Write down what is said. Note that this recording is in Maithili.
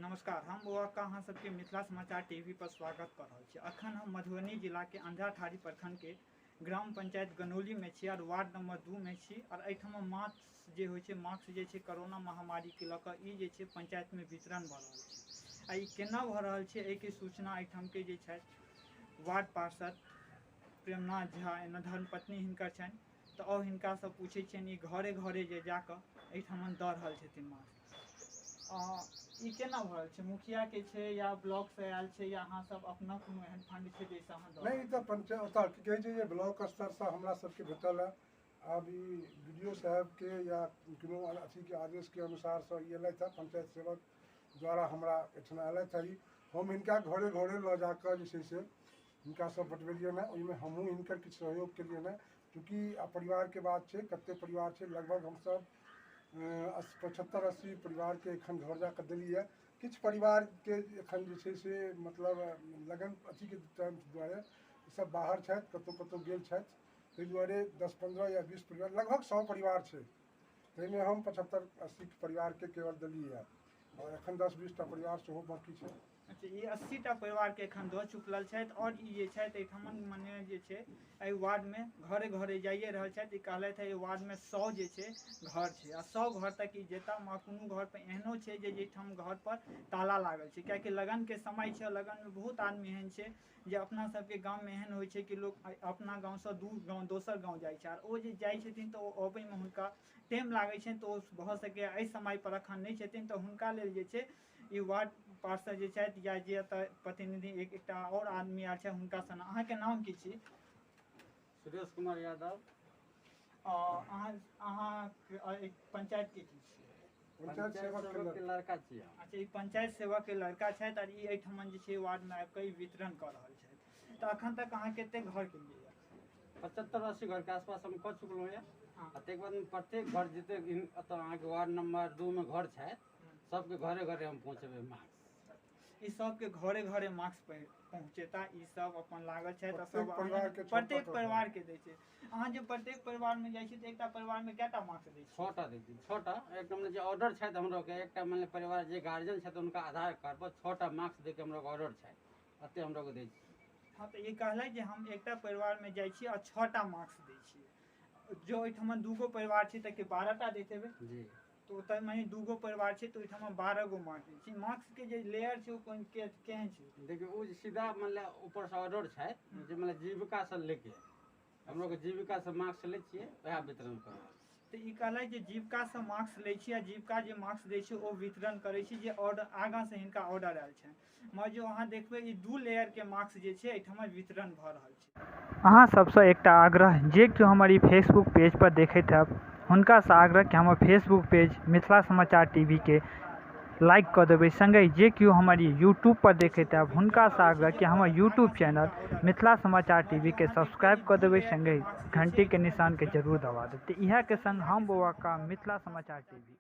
नमस्कार, हम बउआ का अहाँ सबके मिथिला समाचार टीवी पर स्वागत कर रहे हैं। अखन हम मधुबनी जिला के अंधाठाड़ी प्रखंड के ग्राम पंचायत गनौली में छी और वार्ड नंबर 2 में छी और एठमा मास्क जे होय छै मास्क जे छै कोरोना महामारी के लक ई जे छै पंचायत में वितरण भ रहल छै। आ ई केना भ रहल छै एहि के सूचना एठम के जे छै वार्ड पार्षद प्रेमनाथ झा एना धर्मपत्नी हिनकर छनि तो और हिनका से पूछे छियनि ई घरे घरे जे जाके एठमन द रहल छथिन मास्क। ई केना भ रहल छै? मुखिया के छै या ब्लॉक से आयल छै या अहाँ सब अपना कोनो एहन फंड छै जैसे अहाँ नहीं तो पंचायत की कहे छै ये ब्लॉक स्तर से हमरा सबके भेटल है। अब ई वीडियो साहब के या कोनो अथी के आदेश के अनुसार से ये एलै था पंचायत सेवक द्वारा हमरा एठना एलै था। हम इनका घरे घरे ल जाकर जे छै से हिनका सब बटबेलिए ना, ओहिमे हमहूँ हिनकर किछु सहयोग केलिए ना, क्योंकि परिवार के बात छै, कते परिवार छै, लगभग हम सब 75-80 परिवार के एखन घर जाकर देलिए। किछु परिवार के एखन जे छै से मतलब लगन अथी के टाइम दुआरे सब बाहर छथि, कतौ गेल छथि, ताहि दुआरे 10-15 या 20 परिवार लगभग 100 परिवार छै, ताहिमे हम 75-80 परिवार के केवल देलिए और एखन 10-20 टा परिवार सेहो बाकी छै। अच्छा, ये 80 टा परिवार के एखन दऽ चुकल छथि और ई जे छथि एठमन मने जे छै एहि वार्ड में घरे घरे जाइए रहल छथि। ई कहलथि है वार्ड में 100 जे छै घर छै आ 100 घर तक ई जेता। कोनो घर पर एहनो छै जे जेठाम घर पर ताला लागल छै, कियाकि लगन के समय छै। लगन में बहुत आदमी एहन छै जे अपना सबके गाँव में एहन होइ छै कि लोग अपना गाँव से दूर गाँव दोसर गाँव जाइ छै और ओ जे जाइ छथिन तऽ ओ अबै में हुनका टाइम लागै छै, तो भऽ सकै एहि समय पर अखन नहीं छथिन तो हुनका लेल जे छै ई वार्ड पार्षद जे छथि या जे प्रतिनिधि एकटा और आदमी आयल छै हुनका सन। अहाँ के नाम की छी? सुरेश कुमार यादव। अहाँ एक पंचायत के छी? पंचायत सेवक के लड़का छी। अच्छा, ई पंचायत सेवक के लड़का छथि और ई एठमन जे छै वार्ड में आबि कऽ वितरण कऽ रहल छथि। तो अखन तक अहाँ कते घर केलिए? 75-80 घर के आसपास हम कऽ चुकलहुँ है। ताहिके बाद प्रत्येक घर जते अहाँ के वार्ड नंबर 2 में घर छथि सबके घरे घरे हम पहुँचेबै मास्क। ई सबके घरे घरे मास्क पहुँचेता, ई सब अपन लागल छै त सब प्रत्येक परिवार के दै छै। अहाँ जे प्रत्येक परिवार में जाइ छी त एकटा परिवार में केटा मास्क दै छी? 6टा दै छी। 6टा एकदम जे ऑर्डर छथि हमरो के एकटा मान परिवार जे गार्जियन छथि उनका आधार कार्ड पर 6टा मास्क दे के हमरो के ऑर्डर छथि, अते हमरो के दै छी। हाँ, तो ये कहले जे हम एकटा परिवार में जाइ छी और 6टा मास्क दै छी। जो एठमन दूगो परिवार छै त के 12टा दैत हेबै जी। तो ओतय माने दूगो परिवार छै तो ओहिठाम 12 गो मास्क दै छी। मास्क के जे लेयर छै ओ केहन छै? देखियो ओ सीधा मतलब ऊपर से ऑर्डर छथि जे मतलब जीविका से लेके हमरो के जीविका से मास्क ले छिए वह वितरण करब। तो ई कहले जे जीविका से मास्क ले छी आ जीविका जे मास्क दै छै ओ वितरण करे छी जे ऑर्डर आगाँ से हिनका ऑर्डर आयल छै। मगर जो अहाँ देखबै ई 2 लेयर के मास्क जे छै एठमा वितरण भ रहल छै। अहाँ सबसे एकटा आग्रह जे केओ हमर ई फेसबुक पेज पर देखैत हैब हुनका से आग्रह कि हमर फेसबुक पेज मिथिला समाचार टीवी के लाइक कर देबै। संगे जे केओ हमर यूट्यूब पर देखैत हैब हुनका से आग्रह कि हमर यूट्यूब चैनल मिथिला समाचार टीवी के सब्सक्राइब कर देबै, संगे घंटी के निशान के जरूर दबा देबै। तो इएह के संग हम बउआ का मिथिला समाचार टीवी।